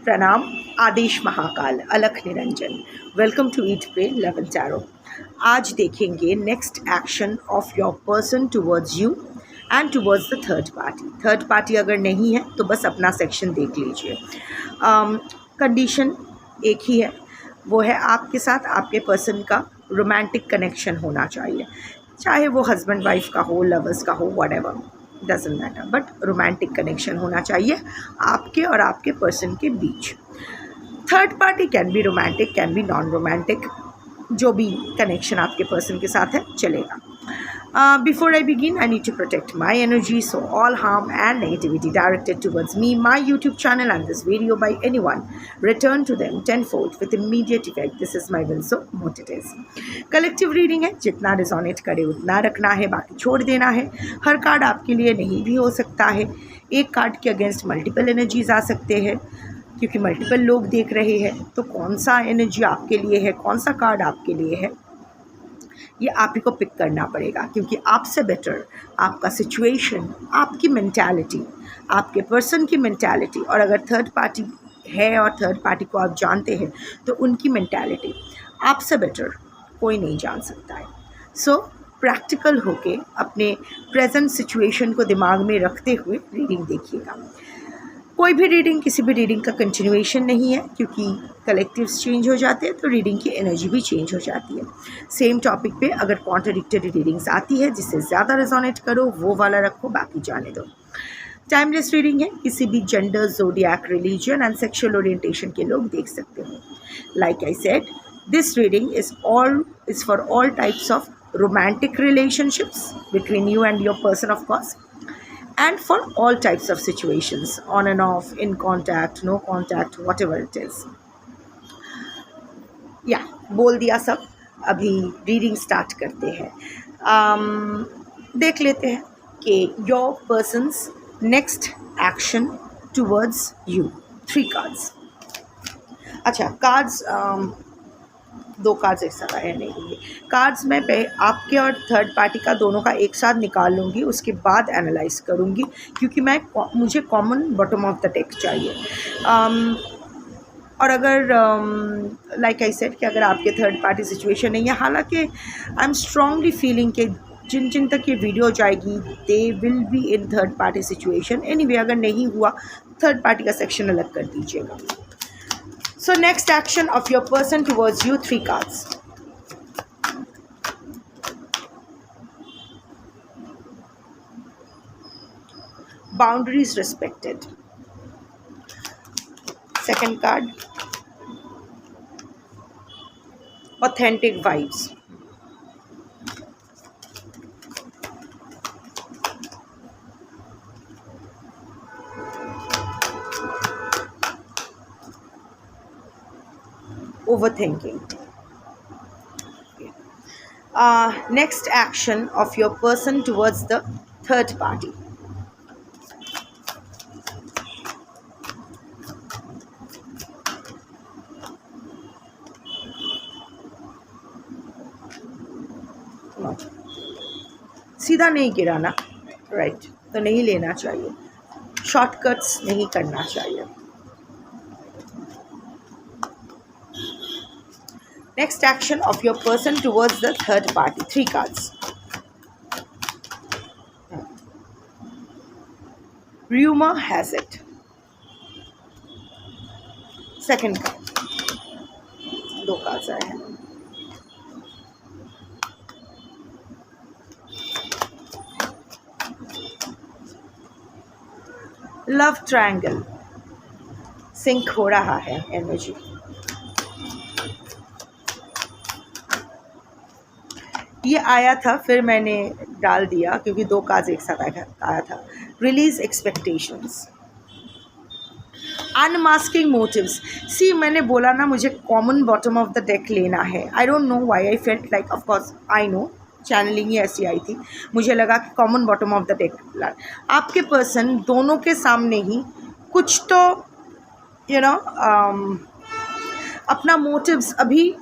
प्रणाम, आदेश महाकाल, अलख निरंजन। Welcome to eat pray love and tarot. आज देखेंगे next action of your person towards you and towards the third party. Third party अगर नहीं है तो बस अपना सेक्शन देख लीजिए। कंडीशन एक ही है, वो है आपके साथ आपके पर्सन का रोमांटिक कनेक्शन होना चाहिए, चाहे वो हस्बैंड वाइफ का हो, लवर्स का हो, whatever, doesn't matter, but romantic connection होना चाहिए आपके और आपके पर्सन के बीच। Third party can be romantic, can be non romantic, जो भी कनेक्शन आपके पर्सन के साथ है चलेगा। Before I begin, I need to protect my energy, so all harm and negativity directed towards me, my YouTube channel and this video by anyone, return to them tenfold with immediate effect. This is my will, so what it is. Collective reading है, जितना resonate करे उतना रखना है, बाकी छोड़ देना है। हर कार्ड आपके लिए नहीं भी हो सकता है, एक कार्ड के अगेंस्ट मल्टीपल एनर्जीज आ सकते हैं, क्योंकि मल्टीपल लोग देख रहे हैं। तो कौन सा एनर्जी आपके लिए है, कौन सा कार्ड आपके लिए है, ये आप ही को पिक करना पड़ेगा, क्योंकि आपसे बेटर आपका सिचुएशन, आपकी मेंटालिटी, आपके पर्सन की मेंटालिटी, और अगर थर्ड पार्टी है और थर्ड पार्टी को आप जानते हैं तो उनकी मेंटालिटी आपसे बेटर कोई नहीं जान सकता है। सो प्रैक्टिकल होके अपने प्रेजेंट सिचुएशन को दिमाग में रखते हुए रीडिंग देखिएगा। कोई भी रीडिंग किसी भी रीडिंग का कंटिन्यूएशन नहीं है, क्योंकि कलेक्टिव्स चेंज हो जाते हैं तो रीडिंग की एनर्जी भी चेंज हो जाती है। सेम टॉपिक पे अगर कॉन्ट्राडिक्टरी रीडिंग्स आती है जिससे ज़्यादा रेजोनेट करो वो वाला रखो, बाकी जाने दो। टाइमलेस रीडिंग है, किसी भी gender, zodiac, religion and sexual orientation के लोग देख सकते हो। Like I said, this reading is for all types of romantic relationships between you and your person of course, and for all types of situations, on and off, in contact, no contact, whatever it is. बोल दिया सब, अभी reading start करते हैं। देख लेते हैं कि your persons next action towards you. 3 cards. अच्छा, कार्ड्स दो कार्ड्स एक साथ आया नहीं होंगे। कार्ड्स मैं आपके और थर्ड पार्टी का दोनों का एक साथ निकाल लूँगी, उसके बाद एनालाइज करूँगी, क्योंकि मुझे common bottom of the deck चाहिए। और अगर लाइक आई सेड कि अगर आपके थर्ड पार्टी सिचुएशन नहीं है, हालांकि आई एम स्ट्रांगली फीलिंग कि जिन जिन तक ये वीडियो जाएगी they will be in third party situation. Anyway, अगर नहीं हुआ थर्ड पार्टी का सेक्शन अलग कर दीजिएगा। So next action of your person towards you, 3 cards. Boundaries respected. Second card, authentic vibes. Overthinking. Next action of your person towards the third party. सीधा नहीं गिराना, राइट, तो नहीं लेना चाहिए, शॉर्टकट्स नहीं करना चाहिए। Next action of your person towards the third party. 3 cards. Rumor has it. Second card. 2 cards आए हैं। Love triangle. सिंक हो रहा है एनर्जी। ये आया था, फिर मैंने डाल दिया क्योंकि 2 कार्ड्स एक साथ आया था। Release expectations, unmasking motives. See, मैंने बोला ना मुझे common bottom of the deck लेना है। I don't know why I felt like, of course I know channeling ही ऐसी आई थी, मुझे लगा कि common bottom of the deck. आपके पर्सन दोनों के सामने ही कुछ तो अपना मोटिव्स अभी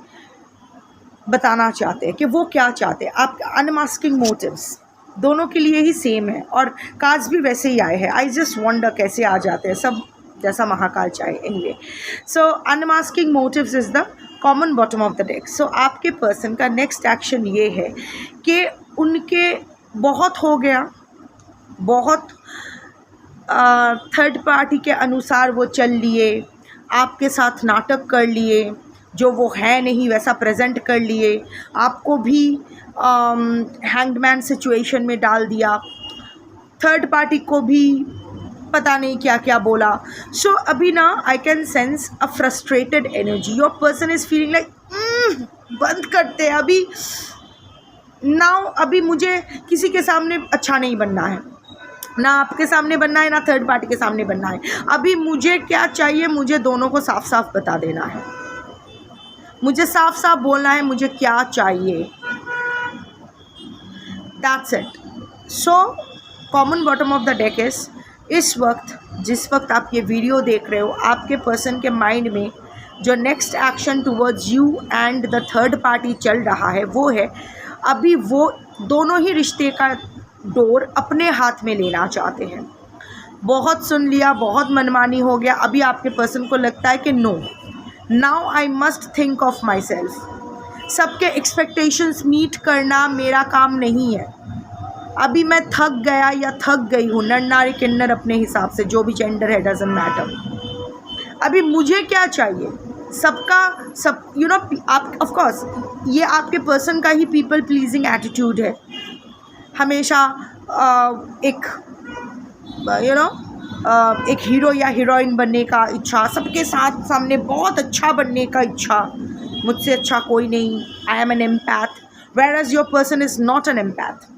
बताना चाहते हैं कि वो क्या चाहते हैं। आप अनमास्किंग मोटिव्स दोनों के लिए ही सेम है और कार्ड्स भी वैसे ही आए हैं। आई जस्ट वंडर कैसे आ जाते हैं सब जैसा महाकाल चाहे। Anyway, so unmasking motives is the common bottom of the deck. So आपके पर्सन का नेक्स्ट एक्शन ये है कि उनके बहुत हो गया, बहुत थर्ड पार्टी के अनुसार वो चल लिए, आपके साथ नाटक कर लिए, जो वो है नहीं वैसा प्रेजेंट कर लिए, आपको भी हैंगमैन सिचुएशन में डाल दिया, थर्ड पार्टी को भी पता नहीं क्या क्या बोला। सो अभी ना I can sense a frustrated energy. Your person is feeling like बंद करते हैं अभी, नाउ अभी मुझे किसी के सामने अच्छा नहीं बनना है, ना आपके सामने बनना है, ना थर्ड पार्टी के सामने बनना है। अभी मुझे क्या चाहिए, मुझे दोनों को साफ साफ बता देना है, मुझे साफ साफ बोलना है मुझे क्या चाहिए। That's it. So common bottom of the deck is, इस वक्त जिस वक्त आप ये वीडियो देख रहे हो, आपके पर्सन के माइंड में जो next action towards you and the third party चल रहा है वो है, अभी वो दोनों ही रिश्ते का डोर अपने हाथ में लेना चाहते हैं। बहुत सुन लिया, बहुत मनमानी हो गया, अभी आपके पर्सन को लगता है कि no, now I must think of myself. सबके एक्सपेक्टेशंस मीट करना मेरा काम नहीं है। अभी मैं थक गया या थक गई हूँ, नर नारी किन्नर अपने हिसाब से, जो भी जेंडर है डजंट मैटर। अभी मुझे क्या चाहिए, सबका सब यू नो आप ऑफ कोर्स ये आपके पर्सन का ही पीपल प्लीजिंग एटीट्यूड है। हमेशा एक एक हीरो या हीरोइन बनने का इच्छा, सबके साथ सामने बहुत अच्छा बनने का इच्छा, मुझसे अच्छा कोई नहीं, I am an empath, whereas your person is not an empath.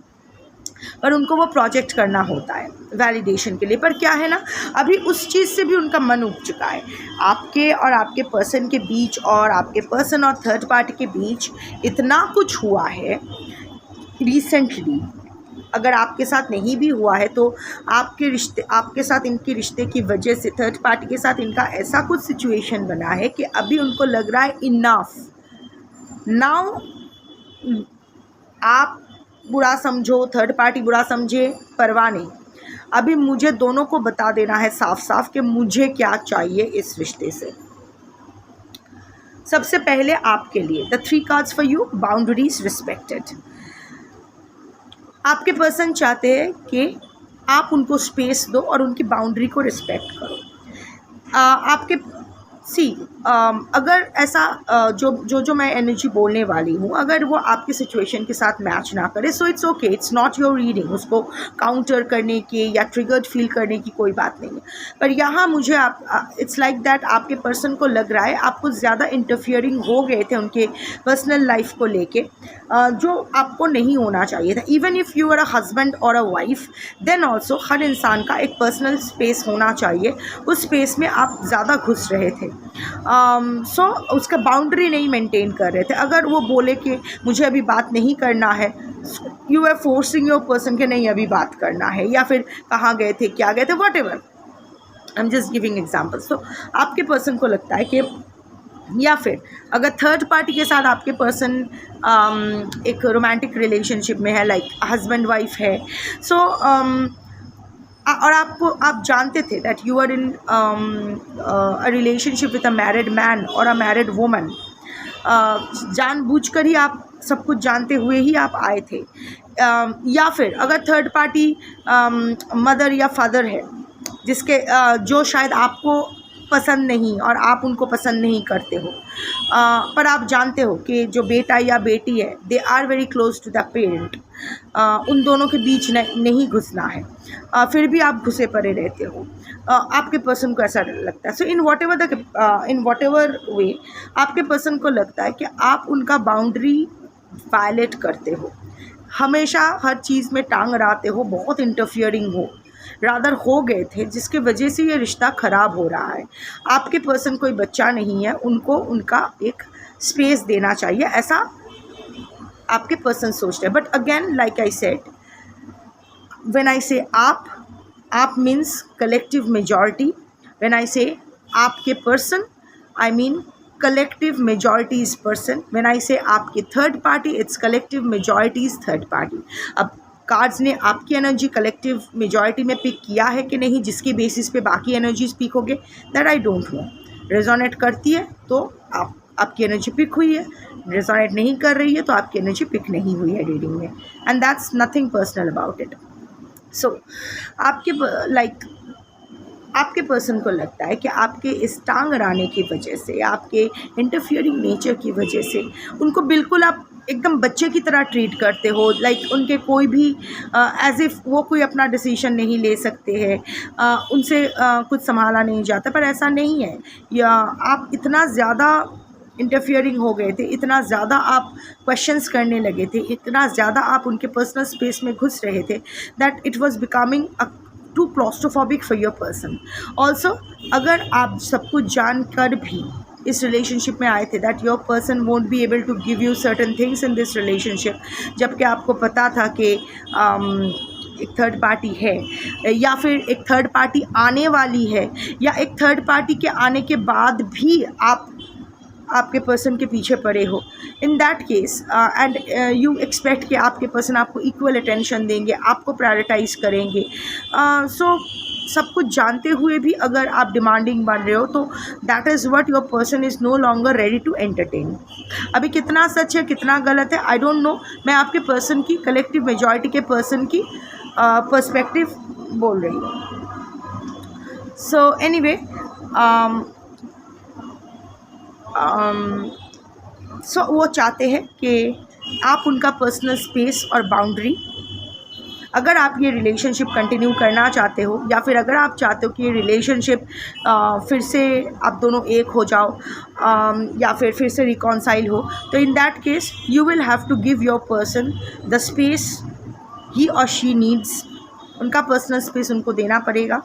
पर उनको वो प्रोजेक्ट करना होता है वैलिडेशन के लिए। पर क्या है ना, अभी उस चीज़ से भी उनका मन उब चुका है। आपके और आपके पर्सन के बीच और आपके पर्सन और थर्ड पार्टी के बीच इतना कुछ हुआ है रिसेंटली। अगर आपके साथ नहीं भी हुआ है तो आपके रिश्ते, आपके साथ इनके रिश्ते की वजह से थर्ड पार्टी के साथ इनका ऐसा कुछ सिचुएशन बना है कि अभी उनको लग रहा है इनफ, नाउ आप बुरा समझो, थर्ड पार्टी बुरा समझे, परवाह नहीं, अभी मुझे दोनों को बता देना है साफ साफ कि मुझे क्या चाहिए इस रिश्ते से। सबसे पहले आपके लिए the 3 cards for you, boundaries respected. आपके पर्सन चाहते हैं कि आप उनको स्पेस दो और उनकी बाउंड्री को रिस्पेक्ट करो। आपके अगर ऐसा जो मैं एनर्जी बोलने वाली हूँ, अगर वो आपकी सिचुएशन के साथ मैच ना करे, so it's okay, it's not your reading. उसको काउंटर करने के या ट्रिगर्ड फील करने की कोई बात नहीं है। पर यहाँ मुझे इट्स लाइक दैट आपके पर्सन को लग रहा है आपको ज़्यादा इंटरफियरिंग हो गए थे उनके पर्सनल लाइफ को लेके, जो आपको नहीं होना चाहिए था। Even if you are a husband or a wife, then also हर इंसान का एक पर्सनल स्पेस होना चाहिए। उस स्पेस में आप ज़्यादा घुस रहे थे, सो उसका बाउंड्री नहीं मेंटेन कर रहे थे। अगर वो बोले कि मुझे अभी बात नहीं करना है, you are forcing your person के नहीं अभी बात करना है, या फिर कहाँ गए थे, क्या गए थे, what ever, I am just giving examples. तो आपके पर्सन को लगता है कि, या फिर अगर थर्ड पार्टी के साथ आपके पर्सन एक रोमांटिक रिलेशनशिप में है, लाइक हस्बैंड वाइफ है, सो और आप जानते थे that you are in a relationship with a married man और अ मैरिड वुमन, जानबूझकर ही आप सब कुछ जानते हुए ही आप आए थे। या फिर अगर थर्ड पार्टी मदर या फादर है जिसके जो शायद आपको पसंद नहीं और आप उनको पसंद नहीं करते हो, पर आप जानते हो कि जो बेटा या बेटी है they are very close to the parent, उन दोनों के बीच नहीं घुसना है, फिर भी आप घुसे पड़े रहते हो। आपके पर्सन को ऐसा लगता है। सो इन वॉट एवर वे आपके पर्सन को लगता है कि आप उनका बाउंड्री वायलेट करते हो, हमेशा हर चीज़ में टांग अड़ाते हो, बहुत इंटरफियरिंग रादर हो गए थे, जिसके वजह से ये रिश्ता ख़राब हो रहा है। आपके पर्सन कोई बच्चा नहीं है, उनको उनका एक स्पेस देना चाहिए, ऐसा आपके पर्सन सोचते हैं। But again like I said, when I से आप means collective majority, when I से आपके person I mean collective majority is person, when I say आपके third party it's collective majority is third party। अब cards ने आपकी energy collective majority में pick किया है कि नहीं, जिसकी बेसिस पे बाकी एनर्जीज पिक हो गए, that I don't no. Resonate करती है तो आपकी एनर्जी पिक हुई है, रेजोनेट नहीं कर रही है तो आपकी एनर्जी पिक नहीं हुई है रीडिंग में, and that's nothing personal about it. So आपके पर्सन को लगता है कि आपके इस टांग अड़ाने की वजह से, आपके इंटरफियरिंग नेचर की वजह से उनको बिल्कुल आप एकदम बच्चे की तरह ट्रीट करते हो, उनके कोई भी एज इफ़ वो कोई अपना डिसीजन नहीं ले सकते हैं, उनसे कुछ संभाला नहीं जाता, पर ऐसा नहीं है। या आप इतना ज़्यादा इंटरफियरिंग हो गए थे, इतना ज़्यादा आप क्वेश्चंस करने लगे थे, इतना ज़्यादा आप उनके पर्सनल स्पेस में घुस रहे थे, that it was becoming too claustrophobic for your person. Also अगर आप सब कुछ जानकर भी इस रिलेशनशिप में आए थे, that your person won't be able to give you certain things in this relationship, जबकि आपको पता था कि एक थर्ड पार्टी है, या फिर एक थर्ड पार्टी आने वाली है, या एक थर्ड पार्टी के आने के बाद भी आपके पर्सन के पीछे पड़े हो, इन that case and you expect कि आपके पर्सन आपको इक्वल अटेंशन देंगे, आपको प्रायोरिटाइज करेंगे। सो सब कुछ जानते हुए भी अगर आप डिमांडिंग बन रहे हो, तो that is what your person is no longer ready to entertain. अभी कितना सच है कितना गलत है आई डोंट नो, मैं आपके पर्सन की, कलेक्टिव मेजॉरिटी के पर्सन की पर्सपेक्टिव बोल रही हूँ। सो एनीवे, सो वो चाहते हैं कि आप उनका पर्सनल स्पेस और बाउंड्री, अगर आप ये रिलेशनशिप कंटिन्यू करना चाहते हो, या फिर अगर आप चाहते हो कि ये रिलेशनशिप फिर से आप दोनों एक हो जाओ, या फिर से रिकॉन्साइल हो, तो in that case you will have to give your person the space he और शी नीड्स। उनका पर्सनल स्पेस उनको देना पड़ेगा,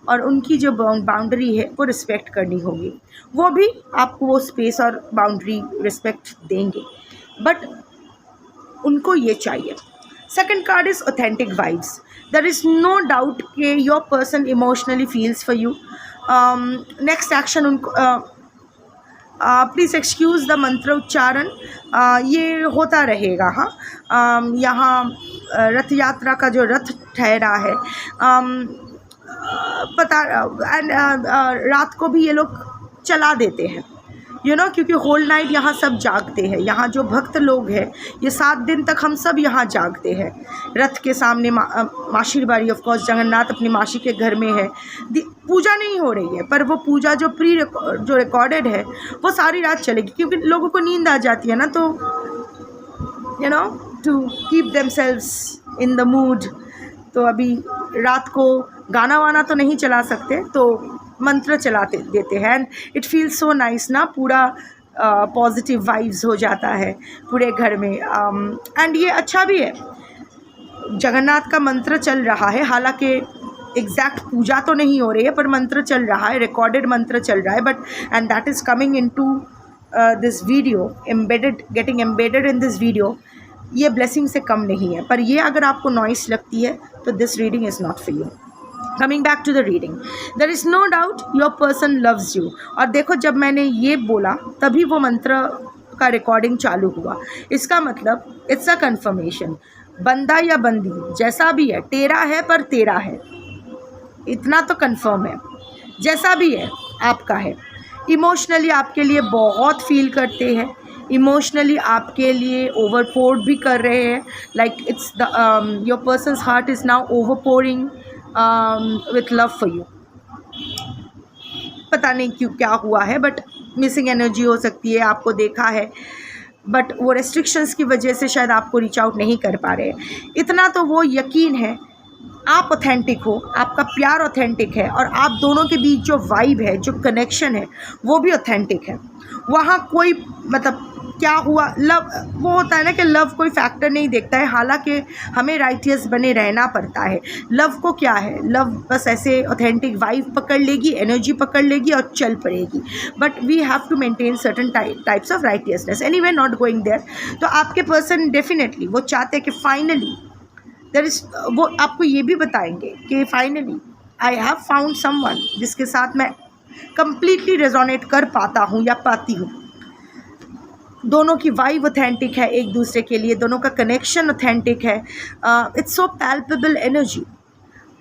और उनकी जो बाउंड्री है वो रिस्पेक्ट करनी होगी। वो भी आपको वो स्पेस और बाउंड्री रिस्पेक्ट देंगे, बट उनको ये चाहिए। Second card is authentic vibes. There is no doubt कि your person emotionally feels for you. Next action उनको प्लीज़ एक्सक्यूज़ द मंत्र उच्चारण, ये होता रहेगा। हाँ, यहाँ रथ यात्रा का जो रथ ठहरा है, रात को भी ये लोग चला देते हैं, क्योंकि होल नाइट यहाँ सब जागते हैं। यहाँ जो भक्त लोग हैं, ये 7 दिन तक हम सब यहाँ जागते हैं रथ के सामने। माशी बारी ऑफ कोर्स जगन्नाथ अपनी माशी के घर में है, पूजा नहीं हो रही है, पर वो पूजा जो रिकॉर्डेड है वो सारी रात चलेगी, क्योंकि लोगों को नींद आ जाती है ना, तो to keep themselves in the mood. तो अभी रात को गाना वाना तो नहीं चला सकते, तो मंत्र चलाते देते हैं, and it feels so nice ना, पूरा पॉजिटिव वाइब्स हो जाता है पूरे घर में। एंड ये अच्छा भी है, जगन्नाथ का मंत्र चल रहा है, हालांकि एग्जैक्ट पूजा तो नहीं हो रही है, पर मंत्र चल रहा है, रिकॉर्डेड मंत्र चल रहा है, but and that is coming into this video, getting embedded in this video. ये ब्लेसिंग से कम नहीं है, पर ये अगर आपको नॉइस लगती है तो this reading is not for you. Coming back to the reading, there is no doubt your person loves you. और देखो, जब मैंने ये बोला तभी वो मंत्र का रिकॉर्डिंग चालू हुआ, इसका मतलब इट्स अ कन्फर्मेशन। बंदा या बंदी जैसा भी है, टेरा है पर तेरा है, इतना तो कन्फर्म है। जैसा भी है आपका है, इमोशनली आपके लिए बहुत फील करते हैं, इमोशनली आपके लिए ओवरपोर्ड भी कर रहे हैं, like it's the your person's heart is now overpouring with love for you. पता नहीं क्यों क्या हुआ है, बट मिसिंग एनर्जी हो सकती है, आपको देखा है, बट वो रेस्ट्रिक्शंस की वजह से शायद आपको रीच आउट नहीं कर पा रहे। इतना तो वो यकीन है, आप ऑथेंटिक हो, आपका प्यार ऑथेंटिक है, और आप दोनों के बीच जो वाइब है, जो कनेक्शन है, वो भी ऑथेंटिक है। वहाँ कोई मतलब क्या हुआ, लव वो होता है ना कि लव कोई फैक्टर नहीं देखता है, हालांकि हमें राइटियस बने रहना पड़ता है। लव को क्या है, लव बस ऐसे ऑथेंटिक वाइब पकड़ लेगी, एनर्जी पकड़ लेगी और चल पड़ेगी, but we have to maintain certain types of righteousness. Anyway, not going there. तो आपके पर्सन डेफिनेटली वो चाहते हैं कि फाइनली देयर इज़, वो आपको ये भी बताएंगे कि finally I have found someone जिसके साथ मैं कंप्लीटली रेजोनेट कर पाता हूँ या पाती हूँ। दोनों की वाइब ऑथेंटिक है एक दूसरे के लिए, दोनों का कनेक्शन ऑथेंटिक है, इट्स सो पैल्पेबल एनर्जी।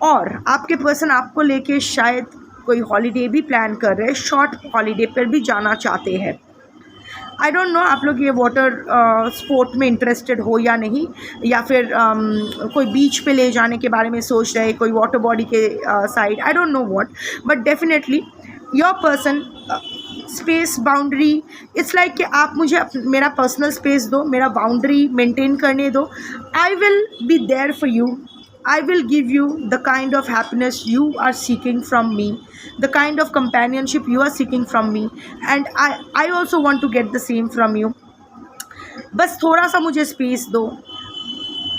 और आपके पर्सन आपको लेके शायद कोई हॉलीडे भी प्लान कर रहे हैं, शॉर्ट हॉलीडे पर भी जाना चाहते हैं। आई डोंट नो आप लोग ये वाटर स्पोर्ट में इंटरेस्टेड हो या नहीं, या फिर कोई बीच पे ले जाने के बारे में सोच रहे हैं, कोई वाटर बॉडी के side, I don't know what, but definitely your person space boundary, it's like कि आप मुझे मेरा पर्सनल स्पेस दो, मेरा बाउंड्री मेंटेन करने दो, I will be there for you, I will give you the kind of happiness you are seeking from me, the kind of companionship you are seeking from me, and I also want to get the same from you. बस थोड़ा सा मुझे space दो।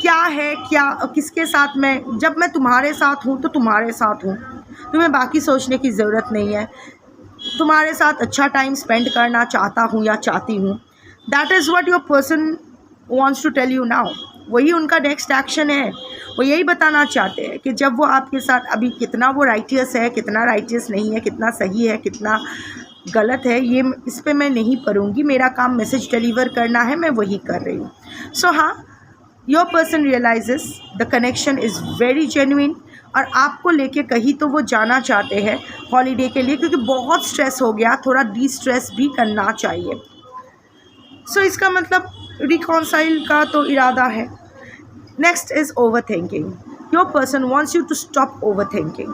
क्या है, क्या किसके साथ जब मैं तुम्हारे साथ हूँ तो तुम्हारे साथ हूँ, तुम्हें बाकी सोचने की ज़रूरत नहीं है। तुम्हारे साथ अच्छा टाइम स्पेंड करना चाहता हूँ या चाहती हूँ। That is what your person wants to tell you now. वही उनका नेक्स्ट एक्शन है। वो यही बताना चाहते हैं कि जब वो आपके साथ, अभी कितना वो राइटियस है, कितना राइटियस नहीं है, कितना सही है, कितना गलत है, ये इस पे मैं नहीं पढ़ूँगी। मेरा काम मैसेज डिलीवर करना है, मैं वही कर रही हूँ। सो हाँ, your person realises the connection is very genuine, और आपको लेके कहीं तो वो जाना चाहते हैं हॉलीडे के लिए, क्योंकि बहुत स्ट्रेस हो गया, थोड़ा डी स्ट्रेस भी करना चाहिए। सो इसका मतलब रिकॉन्साइल का तो इरादा है। Next is overthinking. Your person wants you to stop overthinking.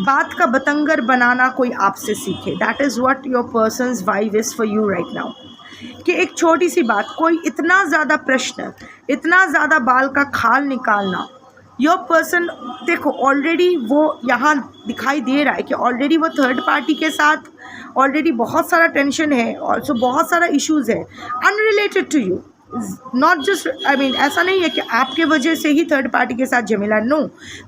बात का बतंगर बनाना कोई आपसे सीखे। That is what your person's vibe is for you right now. कि एक छोटी सी बात, कोई इतना ज़्यादा प्रश्न, इतना ज़्यादा बाल का खाल निकालना, योर पर्सन देखो ऑलरेडी वो यहाँ दिखाई दे रहा है कि ऑलरेडी वो थर्ड पार्टी के साथ ऑलरेडी बहुत सारा टेंशन है, और सो बहुत सारा इश्यूज़ है unrelated to you. Not just, I mean ऐसा नहीं है कि आपके वजह से ही थर्ड पार्टी के साथ झमेला। No,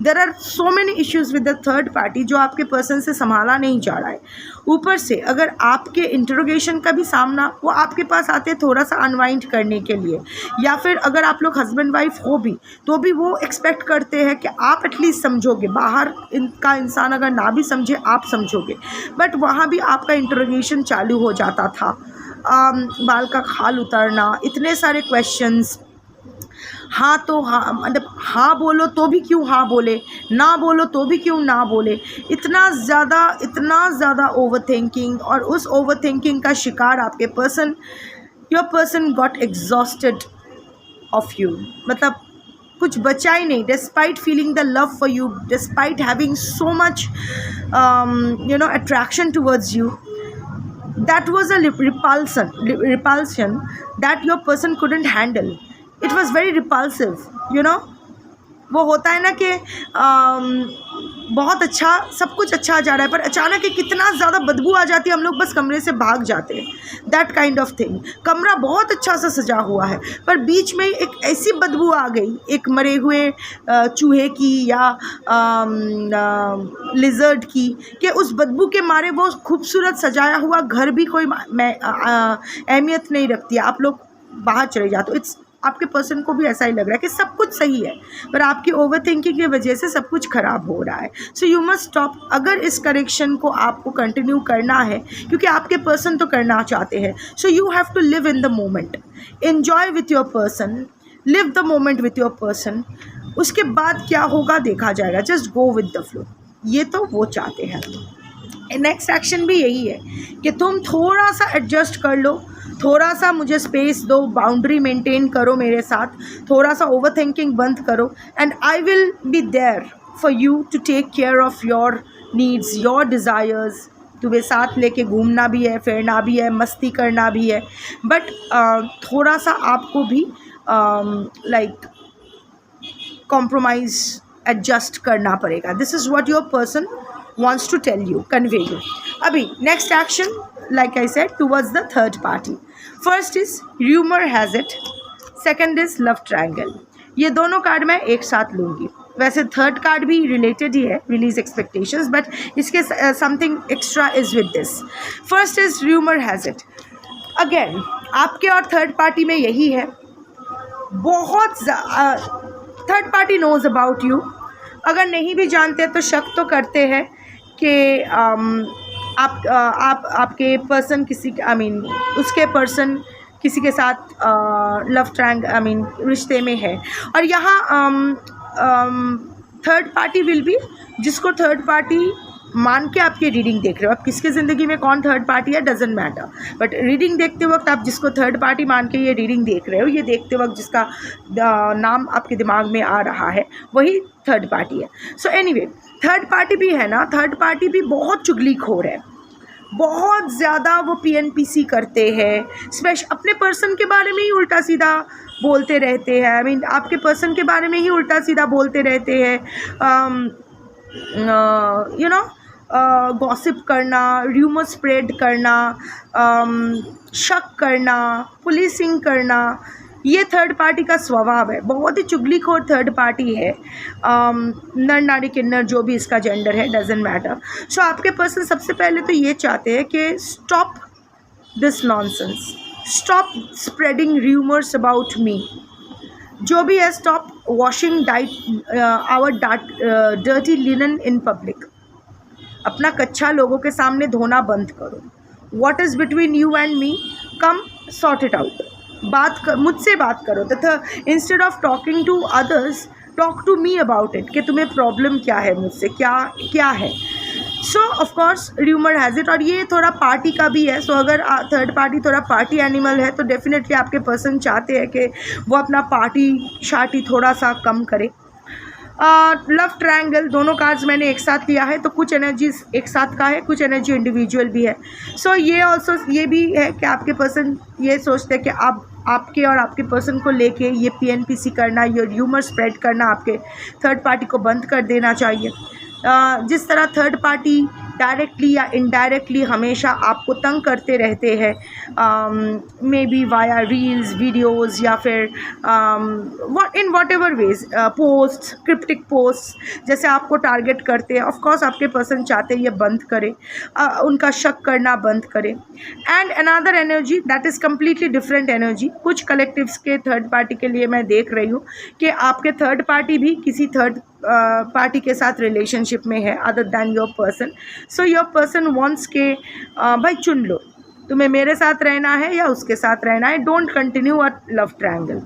there are so many issues with the third party जो आपके पर्सन से संभाला नहीं जा रहा है। ऊपर से अगर आपके इंटरोगेशन का भी सामना, वो आपके पास आते हैं थोड़ा सा अनवाइंड करने के लिए, या फिर अगर आप लोग हस्बैंड वाइफ हो भी तो भी वो एक्सपेक्ट करते हैं कि आप एटलीस्ट समझोगे। बाहर इनका इंसान अगर ना भी समझे, आप समझोगे, बट वहाँ भी आपका इंटरोगेशन चालू हो जाता था। बाल का खाल उतारना, इतने सारे क्वेश्चंस, हाँ तो हाँ, मतलब हाँ बोलो तो भी क्यों हाँ बोले, ना बोलो तो भी क्यों ना बोले, इतना ज़्यादा ओवर थिंकिंग। और उस ओवर थिंकिंग का शिकार आपके person, your person got exhausted of you. मतलब कुछ बचा ही नहीं, despite feeling the love for you, despite having so much attraction towards you, that was a repulsion that your person couldn't handle. It was very repulsive, वो होता है ना कि बहुत अच्छा, सब कुछ अच्छा जा रहा है, पर अचानक ही कितना ज़्यादा बदबू आ जाती है, हम लोग बस कमरे से भाग जाते हैं। That kind of thing. कमरा बहुत अच्छा सा सजा हुआ है, पर बीच में एक ऐसी बदबू आ गई, एक मरे हुए चूहे की या लिजर्ड की, कि उस बदबू के मारे वो खूबसूरत सजाया हुआ घर भी कोई अहमियत नहीं रखती है। आप लोग बाहर चले जाते हो। इट्स आपके पर्सन को भी ऐसा ही लग रहा है कि सब कुछ सही है, पर आपकी ओवर थिंकिंग की वजह से सब कुछ ख़राब हो रहा है। So you must stop. अगर इस करेक्शन को आपको कंटिन्यू करना है, क्योंकि आपके पर्सन तो करना चाहते हैं, so you have to live in the moment, enjoy with your person, live the moment with your person. उसके बाद क्या होगा देखा जाएगा, just go with the flow. ये तो वो चाहते हैं। नेक्स्ट एक्शन भी यही है कि तुम थोड़ा सा एडजस्ट कर लो, थोड़ा सा मुझे स्पेस दो, बाउंड्री मेंटेन करो मेरे साथ, थोड़ा सा ओवर थिंकिंग बंद करो, and I will be there for you to take care of your needs, your desires. तुम्हें साथ लेके घूमना भी है, फिरना भी है, मस्ती करना भी है, बट थोड़ा सा आपको भी लाइक कॉम्प्रोमाइज़, एडजस्ट करना पड़ेगा। This is what your person wants to tell you, convey you. Abhi next action, like I said, towards the third party. First is rumor has it, second is love triangle. ये दोनों card मैं एक साथ लूँगी। वैसे third card भी related ही है, रिलीज एक्सपेक्टेशंस, बट इसके something extra is with this. First is rumor has it. Again आपके और थर्ड पार्टी में यही है, बहुत third party knows about you. अगर नहीं भी जानते तो शक तो करते हैं कि आप आपके पर्सन किसी, आई मीन उसके पर्सन किसी के साथ लव ट्रायंगल रिश्ते में है, और यहाँ थर्ड पार्टी विल बी, जिसको थर्ड पार्टी मान के आपकी रीडिंग देख रहे हो। आप किसके ज़िंदगी में कौन थर्ड पार्टी है डजेंट मैटर, बट रीडिंग देखते वक्त आप जिसको थर्ड पार्टी मान के ये रीडिंग देख रहे हो, ये देखते वक्त जिसका नाम आपके दिमाग में आ रहा है वही थर्ड पार्टी है। सो एनीवे, थर्ड पार्टी भी है ना, थर्ड पार्टी भी बहुत चुगलीखोर है, बहुत ज़्यादा वो PNPC करते हैं, अपने पर्सन के बारे में ही उल्टा सीधा बोलते रहते हैं। आपके पर्सन के बारे में ही उल्टा सीधा बोलते रहते हैं, गॉसिप करना, र्यूमर स्प्रेड करना, शक करना, पुलिसिंग करना, ये थर्ड पार्टी का स्वभाव है। बहुत ही चुगलीखोर थर्ड पार्टी है, नर नारी किन्नर जो भी इसका जेंडर है डजेंट मैटर। सो आपके पर्सन सबसे पहले तो ये चाहते हैं कि stop this nonsense, stop spreading rumours about me, जो भी है stop washing our dirty linen in public. अपना कच्चा लोगों के सामने धोना बंद करो। What is between you and me, come sort it out. मुझसे बात करो, तथा instead of talking to others talk to me about it, कि तुम्हें प्रॉब्लम क्या है मुझसे, क्या है। So of course rumour has it, और ये थोड़ा पार्टी का भी है। सो अगर थर्ड पार्टी थोड़ा पार्टी एनिमल है तो डेफिनेटली आपके पर्सन चाहते हैं कि वो अपना पार्टी शार्टी थोड़ा सा कम करे। लव ट्रायंगल, दोनों कार्ड्स मैंने एक साथ लिया है, तो कुछ एनर्जीज एक साथ का है, कुछ एनर्जी इंडिविजुअल भी है। सो ये भी है कि आपके पर्सन ये सोचते हैं कि आपके और आपके पर्सन को लेके ये PNPC करना, ये र्यूमर स्प्रेड करना आपके थर्ड पार्टी को बंद कर देना चाहिए। जिस तरह थर्ड पार्टी डायरेक्टली या इनडायरेक्टली हमेशा आपको तंग करते रहते हैं, maybe via reels, videos, या फिर in whatever ways, post, cryptic post, जैसे आपको टारगेट करते हैं। ऑफकोर्स आपके पर्सन चाहते हैं ये बंद करें, उनका शक करना बंद करें। And another energy that is completely different energy, कुछ कलेक्टिव्स के थर्ड पार्टी के लिए मैं देख रही हूँ कि आपके थर्ड पार्टी भी किसी थर्ड पार्टी के साथ रिलेशनशिप में है other than your person. So your person wants के भाई चुन लो, तुम्हें मेरे साथ रहना है या उसके साथ रहना है। Don't continue a love triangle,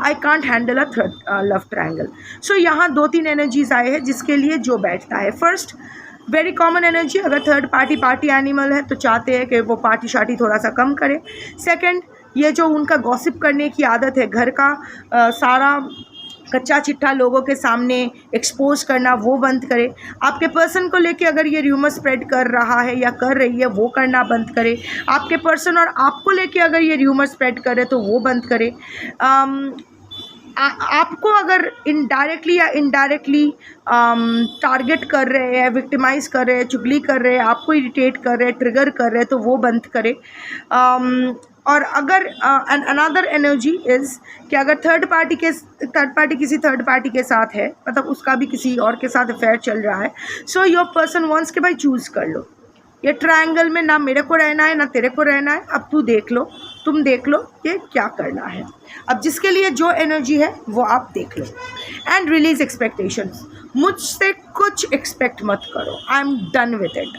I can't handle a third love triangle. So यहाँ 2-3 एनर्जीज आए हैं जिसके लिए जो बैठता है। फर्स्ट, वेरी कॉमन एनर्जी, अगर थर्ड पार्टी एनिमल है तो चाहते हैं कि वो पार्टी शार्टी थोड़ा सा कम करे। सेकंड, ये जो उनका गॉसिप करने की आदत है, घर का सारा कच्चा चिट्ठा लोगों के सामने एक्सपोज करना, वो बंद करे। आपके पर्सन को लेके अगर ये र्यूमर स्प्रेड कर रहा है या कर रही है, वो करना बंद करे। आपके पर्सन और आपको लेके अगर ये र्यूमर स्प्रेड करे तो वो बंद करे। आपको अगर इनडायरेक्टली या इनडायरेक्टली टारगेट कर रहे हैं, विक्टिमाइज़ कर रहे हैं, चुगली कर रहे हैं, आपको इरिटेट कर रहे हैं, ट्रिगर कर रहे हैं, तो वो बंद करे। और अगर अनदर एनर्जी इज़ कि अगर थर्ड पार्टी किसी थर्ड पार्टी के साथ है, मतलब उसका भी किसी और के साथ अफेयर चल रहा है, सो योर पर्सन वॉन्ट्स के भाई चूज़ कर लो, ये ट्रायंगल में ना मेरे को रहना है ना तेरे को रहना है, अब तुम देख लो कि क्या करना है। अब जिसके लिए जो एनर्जी है वो आप देख लो। एंड रिलीज एक्सपेक्टेशंस, मुझसे कुछ एक्सपेक्ट मत करो, I am done with it,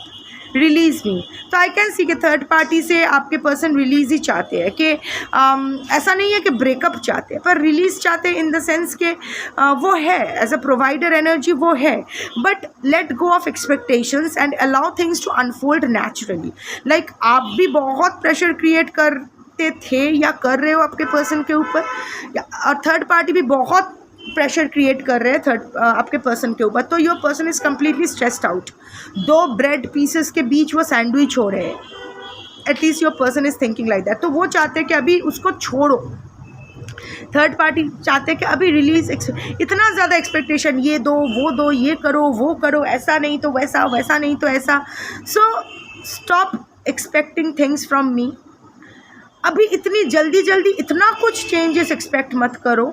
release me. तो आई कैन सी कि थर्ड पार्टी से आपके पर्सन रिलीज़ ही चाहते हैं, कि ऐसा नहीं है कि ब्रेकअप चाहते हैं, पर रिलीज़ चाहते हैं इन द सेंस के वो है एज अ प्रोवाइडर एनर्जी, वो है, but let go of expectations and allow things to unfold naturally. Like आप भी बहुत प्रेशर क्रिएट करते थे या कर रहे हो आपके पर्सन के ऊपर, और थर्ड पार्टी भी बहुत प्रेशर क्रिएट कर रहे हैं आपके पर्सन के ऊपर, तो your person is completely stressed out. 2 bread pieces के बीच वो सैंडविच हो रहे हैं, at least your person is thinking like that. तो वो चाहते हैं कि अभी उसको छोड़ो, थर्ड पार्टी चाहते हैं कि अभी रिलीज, इतना ज़्यादा एक्सपेक्टेशन, ये दो वो दो, ये करो वो करो, ऐसा नहीं तो वैसा, वैसा नहीं तो ऐसा। So stop expecting things from me. अभी इतनी जल्दी इतना कुछ चेंजेस एक्सपेक्ट मत करो।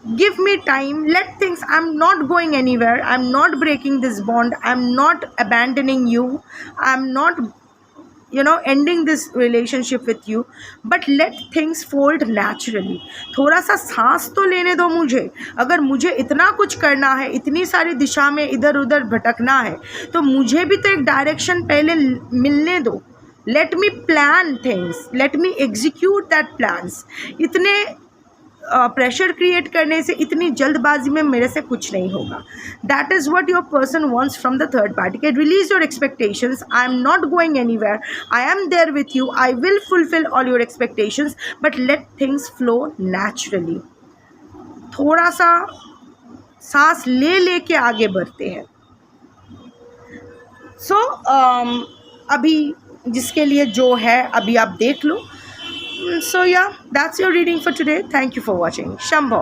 Give me time, let things, I'm not going anywhere, I'm not breaking this bond, I'm not abandoning you, I'm not ending this relationship with you, but let things fold naturally। थोड़ा सा सांस तो लेने दो मुझे। अगर मुझे इतना कुछ करना है, इतनी सारी दिशा में इधर उधर भटकना है, तो मुझे भी तो एक डायरेक्शन पहले मिलने दो, let me plan things, let me execute that plans. इतने प्रेशर क्रिएट करने से, इतनी जल्दबाजी में मेरे से कुछ नहीं होगा। That is what your person wants from the third party. Can release your expectations, I am not going anywhere, I am there with you, I will fulfil all your expectations, but let things flow naturally. थोड़ा सा सांस ले के आगे बढ़ते हैं। सो अभी जिसके लिए जो है अभी आप देख लो। So yeah, that's your reading for today. Thank you for watching. Shambho.